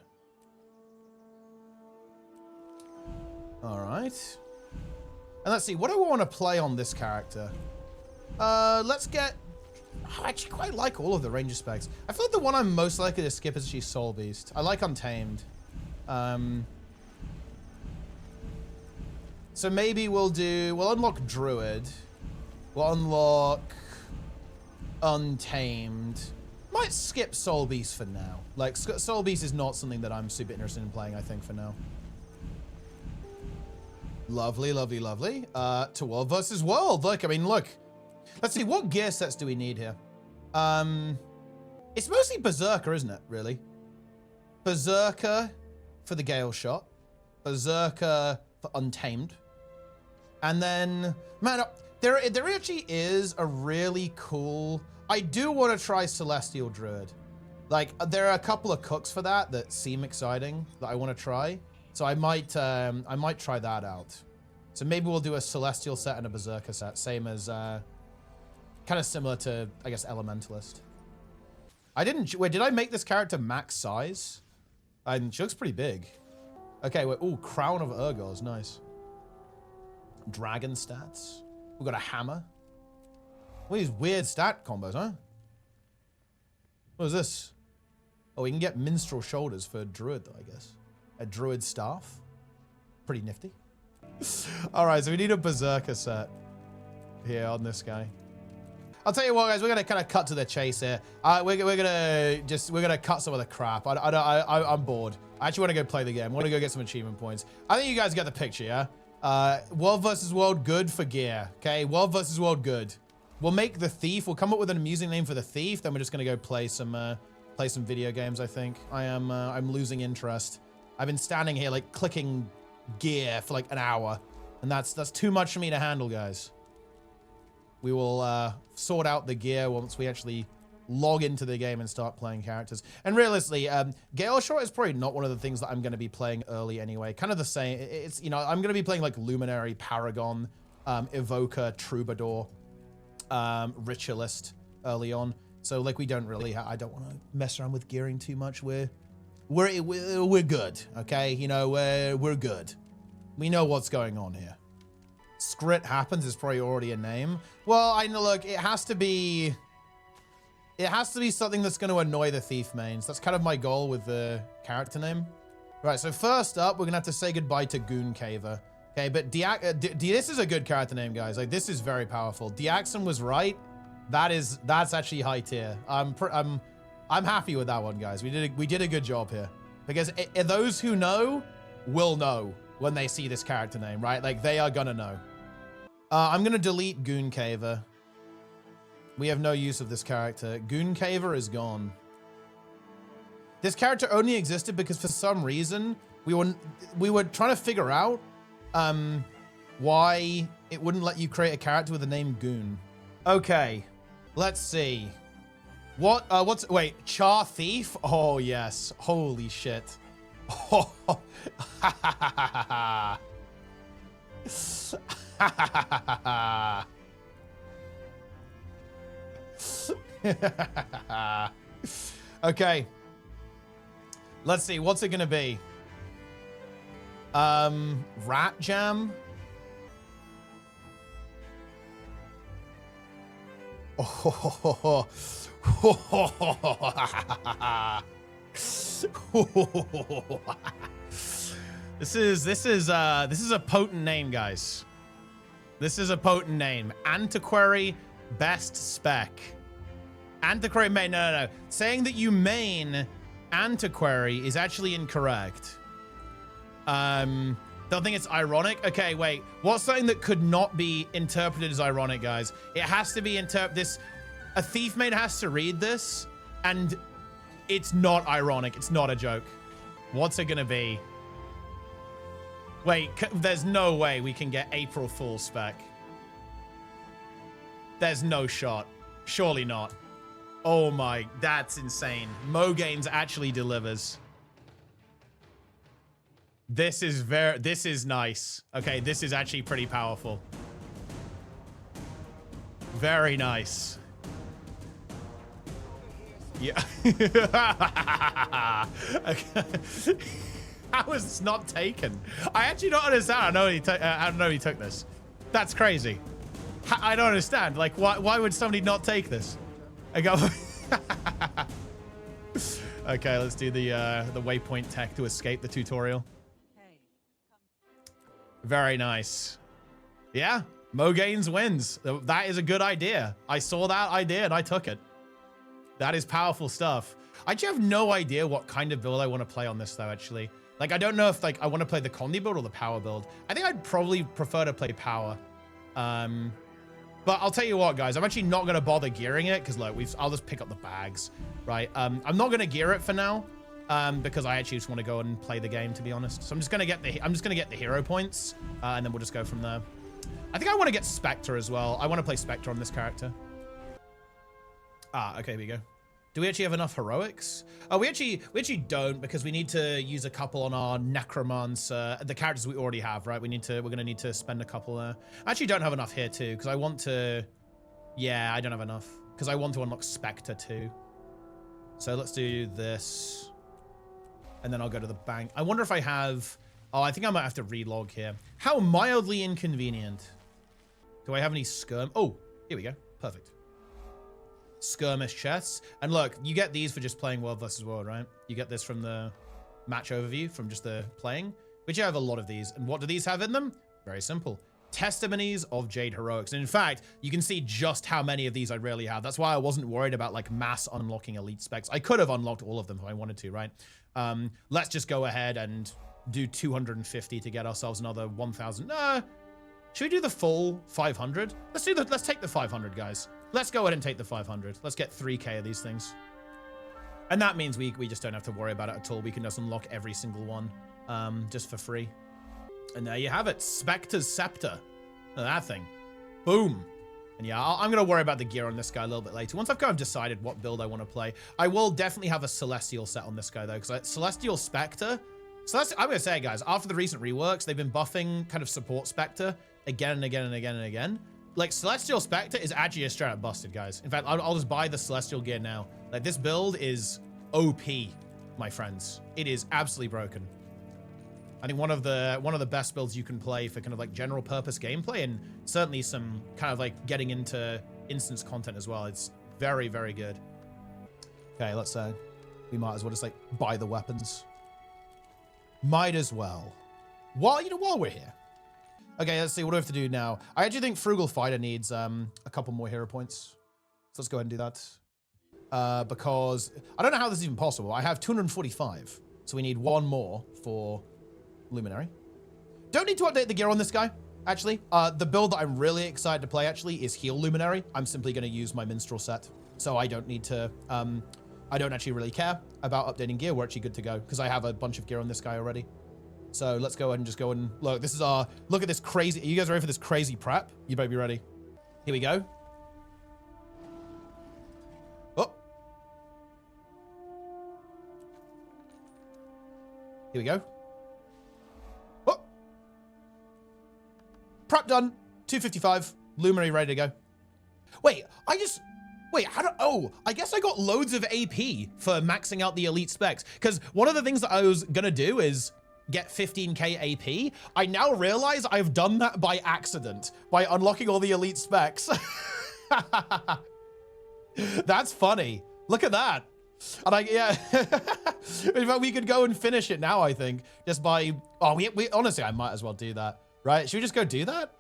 All right. And let's see, what do I want to play on this character? Let's get... I actually quite like all of the ranger specs. I feel like the one I'm most likely to skip is actually Soul Beast. I like Untamed. So maybe we'll unlock Druid. We'll unlock Untamed. Might skip Soul Beast for now. Like, Soul Beast is not something that I'm super interested in playing, I think, for now. Lovely, lovely, lovely. To World versus World. Look, I mean, look. Let's see, what gear sets do we need here? It's mostly Berserker, isn't it, really? Berserker for the Gale Shot. Berserker for Untamed. And then, man, there actually is a really cool... I do want to try Celestial Druid. Like, there are a couple of cooks for that seem exciting that I want to try. So I might try that out. So maybe we'll do a Celestial set and a Berserker set. Same as, kind of similar to, I guess, Elementalist. Wait, did I make this character max size? She looks pretty big. Okay, wait, ooh, Crown of Urgos, nice. Dragon stats. We've got a hammer. What are these weird stat combos, huh? What is this? Oh, we can get minstrel shoulders for druid, though, I guess. A druid staff. Pretty nifty. All right, so we need a berserker set here on this guy. I'll tell you what, guys, we're gonna kind of cut to the chase here. We're gonna cut some of the crap. I'm bored. I actually want to go play the game. I want to go get some achievement points. I think you guys get the picture, yeah? World versus World, good for gear. Okay, World versus World, good. We'll make the Thief. We'll come up with an amusing name for the Thief. Then we're just gonna go play some video games. I think I'm losing interest. I've been standing here like clicking gear for like an hour, and that's too much for me to handle, guys. We will sort out the gear once we actually log into the game and start playing characters. And realistically, Gale Shot is probably not one of the things that I'm going to be playing early anyway. Kind of the same. It's, you know, I'm going to be playing like Luminary, Paragon, Evoker, Troubadour, Ritualist early on. So like we don't really, I don't want to mess around with gearing too much. We're good, okay? You know, we're good. We know what's going on here. Scrit Happens is probably already a name. Well, I know, look, it has to be something that's going to annoy the Thief mains. That's kind of my goal with the character name. Right, so first up, we're going to have to say goodbye to Goon Caver. Okay, but this is a good character name, guys. Like, this is very powerful. Diaxon was right. That's actually high tier. I'm happy with that one, guys. We did a good job here. Because those who know will know when they see this character name, right? Like, they are gonna know. I'm gonna delete Goon Caver. We have no use of this character. Goon Caver is gone. This character only existed because for some reason we were trying to figure out why it wouldn't let you create a character with the name Goon. Okay, let's see. Wait, Char Thief? Oh yes, holy shit. Oh, okay. Let's see, what's it gonna be? Rat Jam? Oh. This is a potent name, guys. This is a potent name. Antiquary best spec. Antiquary main. No. Saying that you main Antiquary is actually incorrect. Don't think it's ironic. Okay, wait. What's something that could not be interpreted as ironic, guys? It has to be a Thief main has to read this, and it's not ironic. It's not a joke. What's it gonna be? Wait, there's no way we can get April Fool's spec. There's no shot. Surely not. Oh my, that's insane. Mogains actually delivers. This is nice. Okay, this is actually pretty powerful. Very nice. Yeah. How is this not taken? I actually don't understand. I don't know he took this. That's crazy. I don't understand. Like, why would somebody not take this? I go. Okay, let's do the waypoint tech to escape the tutorial. Very nice. Yeah, Mogains wins. That is a good idea. I saw that idea and I took it. That is powerful stuff. I actually have no idea what kind of build I want to play on this though, actually. Like, I don't know if like I want to play the Condi build or the power build. I think I'd probably prefer to play power. But I'll tell you what, guys, I'm actually not going to bother gearing it because look, I'll just pick up the bags, right? I'm not going to gear it for now because I actually just want to go and play the game, to be honest. So I'm just going to get the hero points and then we'll just go from there. I think I want to get Spectre as well. I want to play Spectre on this character. Ah, okay, here we go. Do we actually have enough heroics? Oh, we actually don't because we need to use a couple on our necromancer, the characters we already have, right? We're gonna need to spend a couple there. I actually don't have enough here too because I want to. Yeah, I don't have enough because I want to unlock Spectre too. So let's do this, and then I'll go to the bank. I wonder if I have. Oh, I think I might have to relog here. How mildly inconvenient. Do I have any skirm? Oh, here we go. Perfect. Skirmish chests. And look, you get these for just playing World vs. World, right? You get this from the match overview, from just the playing, which you have a lot of these. And what do these have in them? Very simple. Testimonies of Jade Heroics. And in fact, you can see just how many of these I really have. That's why I wasn't worried about like mass unlocking elite specs. I could have unlocked all of them if I wanted to, right? Let's just go ahead and do 250 to get ourselves another 1,000. Should we do the full 500? Let's take the 500, guys. Let's go ahead and take the 500. Let's get 3K of these things. And that means we just don't have to worry about it at all. We can just unlock every single one just for free. And there you have it. Spectre's Scepter. Look at that thing. Boom. And yeah, I'm going to worry about the gear on this guy a little bit later. Once I've kind of decided what build I want to play. I will definitely have a Celestial set on this guy, though. Because Celestial Spectre... I'm going to say, guys, after the recent reworks, they've been buffing kind of support Spectre again and again and again and again. Like, Celestial Spectre is actually just straight up busted, guys. In fact, I'll just buy the Celestial gear now. Like, this build is OP, my friends. It is absolutely broken. I think one of the best builds you can play for kind of like general purpose gameplay and certainly some kind of like getting into instance content as well. It's very, very good. Okay, let's say we might as well just like buy the weapons. Might as well. While we're here. Okay, let's see. What do we have to do now? I actually think Frugal Fighter needs a couple more hero points. So let's go ahead and do that. Because I don't know how this is even possible. I have 245. So we need one more for Luminary. Don't need to update the gear on this guy, actually. The build that I'm really excited to play, actually, is Heal Luminary. I'm simply going to use my Minstrel set. So I don't need to... I don't actually really care about updating gear. We're actually good to go because I have a bunch of gear on this guy already. So let's go ahead and just go and look. This is look at this crazy. Are you guys ready for this crazy prep? You better be ready. Here we go. Oh. Here we go. Oh. Prep done. 255. Luminary ready to go. Wait, I guess I got loads of AP for maxing out the elite specs. Because one of the things that I was going to do is get 15k AP. I now realize I've done that by accident, by unlocking all the elite specs. That's funny. Look at that. And yeah. In fact, we could go and finish it now, I think. Just by, we honestly, I might as well do that, right? Should we just go do that?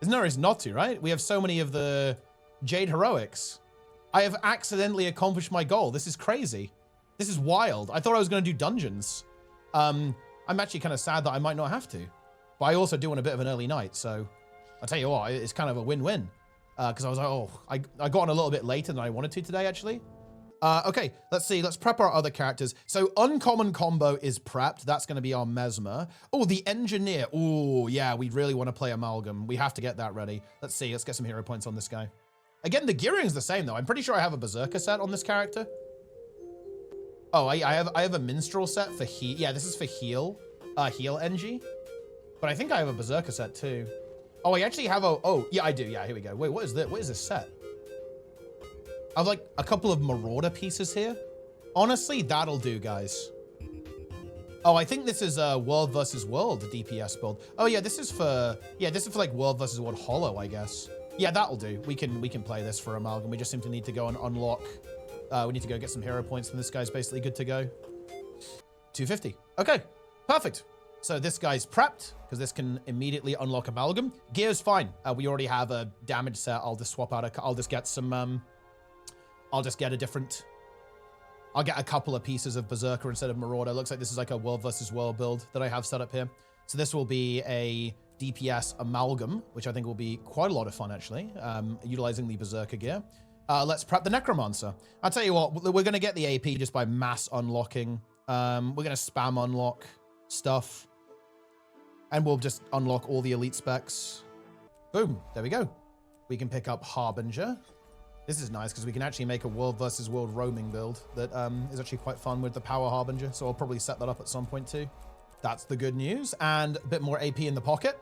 There's no reason not to, right? We have so many of the Jade Heroics. I have accidentally accomplished my goal. This is crazy. This is wild. I thought I was going to do dungeons. I'm actually kind of sad that I might not have to. But I also do want a bit of an early night, so I'll tell you what, it's kind of a win-win. Because I was like, I got on a little bit later than I wanted to today, actually. Okay, let's see. Let's prep our other characters. So uncommon combo is prepped. That's going to be our Mesmer. Oh, the engineer. Oh, yeah, we really want to play Amalgam. We have to get that ready. Let's see. Let's get some hero points on this guy. Again, the gearing is the same though. I'm pretty sure I have a berserker set on this character. Oh, I have a minstrel set for heal. Yeah, this is for heal NG. But I think I have a berserker set too. Oh, I actually have a, oh, yeah, I do. Yeah, here we go. Wait, what is this? What is this set? I have like a couple of marauder pieces here. Honestly, that'll do, guys. Oh, I think this is a world versus world DPS build. Oh yeah, this is for like world versus world hollow, I guess. Yeah, that'll do. We can play this for Amalgam. We just simply need to go and unlock. We need to go get some hero points, and this guy's basically good to go. 250. Okay, perfect. So this guy's prepped, because this can immediately unlock Amalgam. Gear's fine. We already have a damage set. I'll just swap out I'll just get some, I'll get a couple of pieces of Berserker instead of Marauder. Looks like this is like a world versus world build that I have set up here. So this will be a DPS Amalgam, which I think will be quite a lot of fun, actually, utilizing the Berserker gear. Let's prep the Necromancer. I'll tell you what, we're going to get the AP just by mass unlocking. We're going to spam unlock stuff. And we'll just unlock all the elite specs. Boom, there we go. We can pick up Harbinger. This is nice because we can actually make a world versus world roaming build that is actually quite fun with the power Harbinger. So I'll probably set that up at some point too. That's the good news. And a bit more AP in the pocket.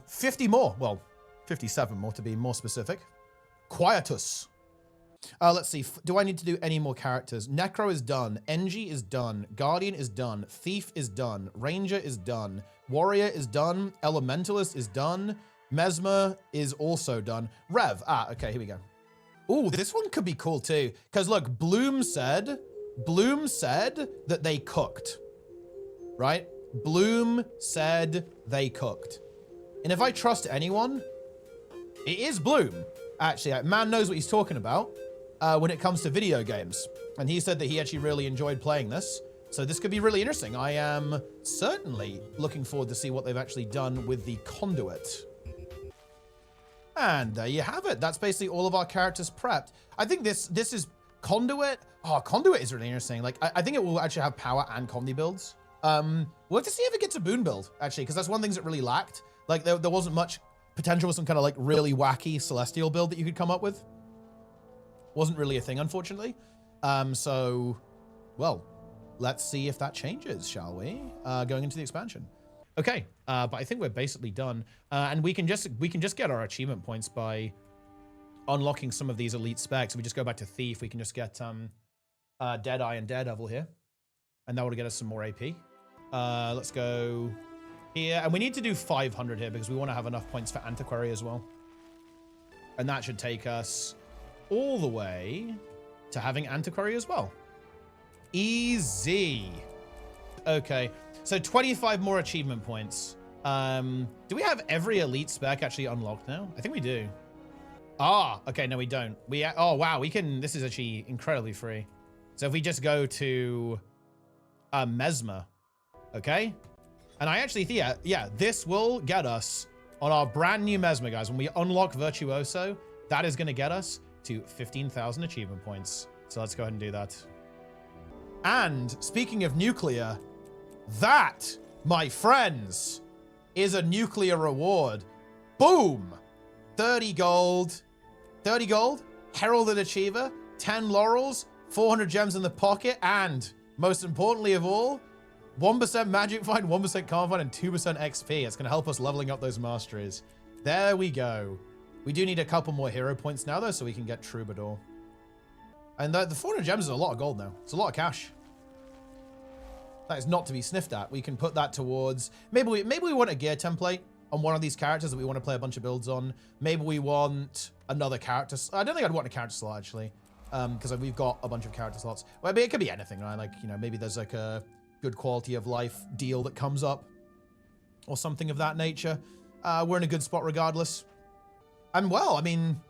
50 more, well, 57 more to be more specific. Quietus. Let's see, do I need to do any more characters? Necro is done, NG is done, Guardian is done, Thief is done, Ranger is done, Warrior is done, Elementalist is done, Mesmer is also done. Rev, okay, here we go. Ooh, this one could be cool too. Because look, Bloom said that they cooked, right? Bloom said they cooked. And if I trust anyone, it is Bloom. Actually, man knows what he's talking about when it comes to video games. And he said that he actually really enjoyed playing this. So this could be really interesting. I am certainly looking forward to see what they've actually done with the conduit. And there you have it. That's basically all of our characters prepped. I think this is conduit. Oh, conduit is really interesting. Like, I think it will actually have power and condi builds. We'll have to see if it gets a boon build, actually, because that's one of the things that really lacked. Like, there wasn't much potential for some kind of like really wacky celestial build that you could come up with. Wasn't really a thing, unfortunately. So, well, let's see if that changes, shall we? Going into the expansion. Okay, but I think we're basically done. And we can just get our achievement points by unlocking some of these elite specs. If we just go back to Thief, we can just get Deadeye and Daredevil here. And that will get us some more AP. Let's go here. And we need to do 500 here because we want to have enough points for Antiquary as well. And that should take us all the way to having Antiquary as well. Easy. Okay, so 25 more achievement points. Do we have every elite spec actually unlocked now? I think we do. Ah, okay, no, we don't. Oh, wow, we can, this is actually incredibly free. So if we just go to Mesmer, okay? And I actually think, yeah, this will get us on our brand new Mesmer, guys. When we unlock Virtuoso, that is going to get us to 15,000 achievement points. So let's go ahead and do that. And speaking of nuclear, that, my friends, is a nuclear reward. Boom! 30 gold. 30 gold, Heralded Achiever, 10 laurels, 400 gems in the pocket, and most importantly of all, 1% magic find, 1% calm find, and 2% XP. It's going to help us leveling up those masteries. There we go. We do need a couple more hero points now, though, so we can get Troubadour. And the 400 gems is a lot of gold now. It's a lot of cash. That is not to be sniffed at. We can put that towards... Maybe we want a gear template on one of these characters that we want to play a bunch of builds on. Maybe we want another character... I don't think I'd want a character slot, actually. Because we've got a bunch of character slots. Well, I mean, it could be anything, right? Like, you know, maybe there's like a good quality of life deal that comes up. Or something of that nature. We're in a good spot regardless. And well, I mean...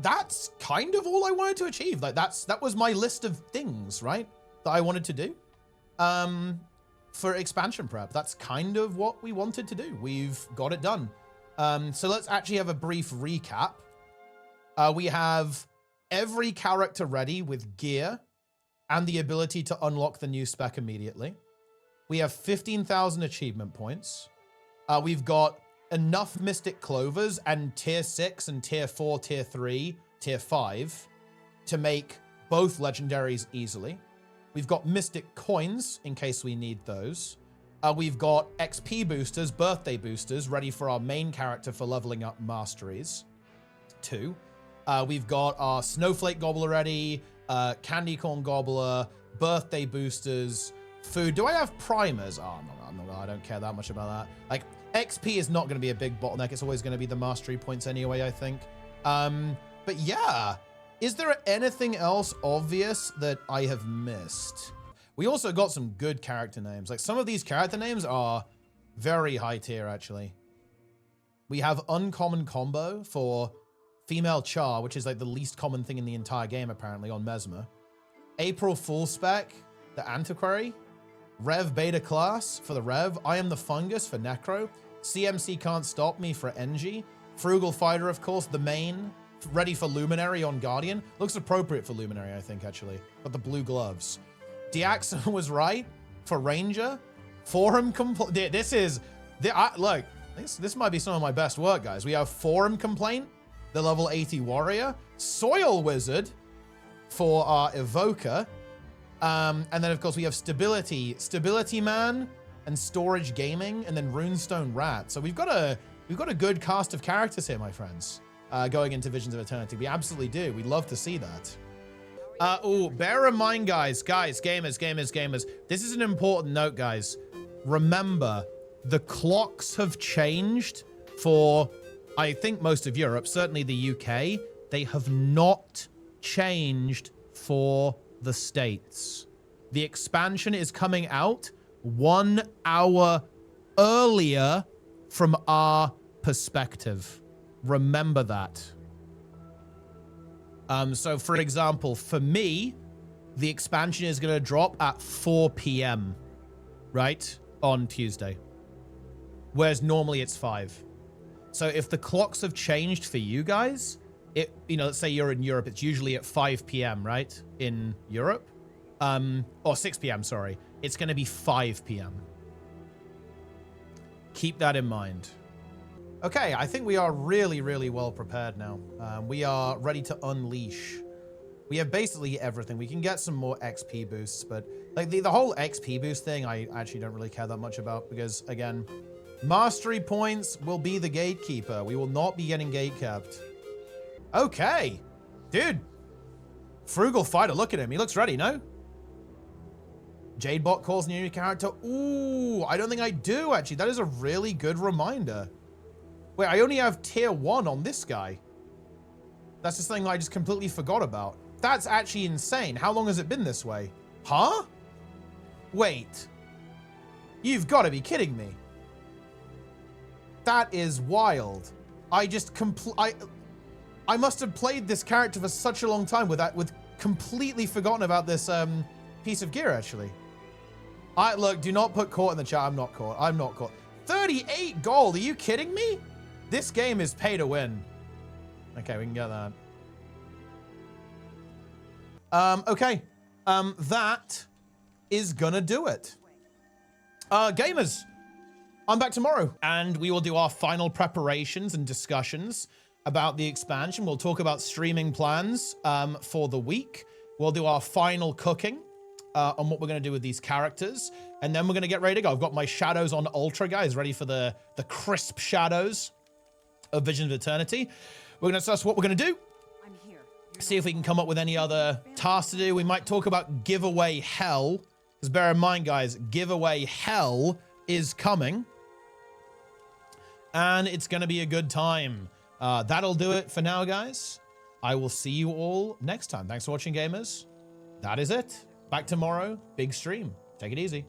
That's kind of all I wanted to achieve. Like, that was my list of things, right? That I wanted to do. For expansion prep. That's kind of what we wanted to do. We've got it done. So let's actually have a brief recap. We have every character ready with gear and the ability to unlock the new spec immediately. We have 15,000 achievement points. We've got enough Mystic Clovers and tier 6 and tier 4, tier 3, tier 5 to make both legendaries easily. We've got Mystic Coins in case we need those. We've got XP boosters, birthday boosters, ready for our main character for leveling up masteries. 2. We've got our Snowflake Gobbler ready, Candy Corn Gobbler, birthday boosters, food. Do I have primers? Oh, no, I don't care that much about that. Like, XP is not going to be a big bottleneck. It's always going to be the mastery points anyway, I think. But yeah, is there anything else obvious that I have missed? We also got some good character names. Like, some of these character names are very high tier, actually. We have Uncommon Combo for Female Char, which is like the least common thing in the entire game, apparently, on Mesmer. April Fool Spec, the Antiquary. Rev Beta Class for the Rev. I Am the Fungus for Necro. CMC Can't Stop Me for Engie. Frugal Fighter, of course, the main. Ready for Luminary on Guardian. Looks appropriate for Luminary, I think, actually. But the blue gloves. Diaxon was right for Ranger. Forum Complaint. This is... look, this might be some of my best work, guys. We have Forum Complaint, the level 80 Warrior. Soil Wizard for our Evoker. And then, of course, we have Stability Man, and Storage Gaming, and then Runestone Rat. So we've got a good cast of characters here, my friends, going into Visions of Eternity. We absolutely do. We'd love to see that. Bear in mind, guys, gamers. This is an important note, guys. Remember, the clocks have changed for, I think, most of Europe, certainly the UK. They have not changed for the States. The expansion is coming out 1 hour earlier from our perspective. Remember that. So for example, for me, the expansion is going to drop at 4 p.m. right on Tuesday, whereas normally it's 5. So if the clocks have changed for you guys, let's say you're in Europe, it's usually at 5 p.m. right in Europe, or 6 p.m. sorry. It's going to be 5 p.m. Keep that in mind. Okay, I think we are really, really well prepared now. We are ready to unleash. We have basically everything. We can get some more XP boosts, but like the whole XP boost thing, I actually don't really care that much about because, again, mastery points will be the gatekeeper. We will not be getting gatekept. Okay, dude. Frugal Fighter, look at him. He looks ready, no? Jadebot calls new character. Ooh, I don't think I do, actually. That is a really good reminder. Wait, I only have tier 1 on this guy. That's just something I just completely forgot about. That's actually insane. How long has it been this way? Huh? Wait. You've got to be kidding me. That is wild. I must have played this character for such a long time with completely forgotten about this piece of gear, actually. Look, do not put caught in the chat. I'm not caught. 38 gold. Are you kidding me? This game is pay to win. Okay, we can get that. Okay. That is gonna do it. Gamers, I'm back tomorrow, and we will do our final preparations and discussions about the expansion. We'll talk about streaming plans for the week. We'll do our final cooking on what we're going to do with these characters, and then we're going to get ready to go. I've got my shadows on Ultra, guys, ready for the crisp shadows of Vision of Eternity. We're going to discuss what we're going to do. I'm here. See if we can come up with any other tasks to do. We might talk about Giveaway Hell, because bear in mind, guys, Giveaway Hell is coming, and it's going to be a good time. That'll do it for now, guys. I will see you all next time. Thanks for watching, gamers. That is it. Back tomorrow. Big stream. Take it easy.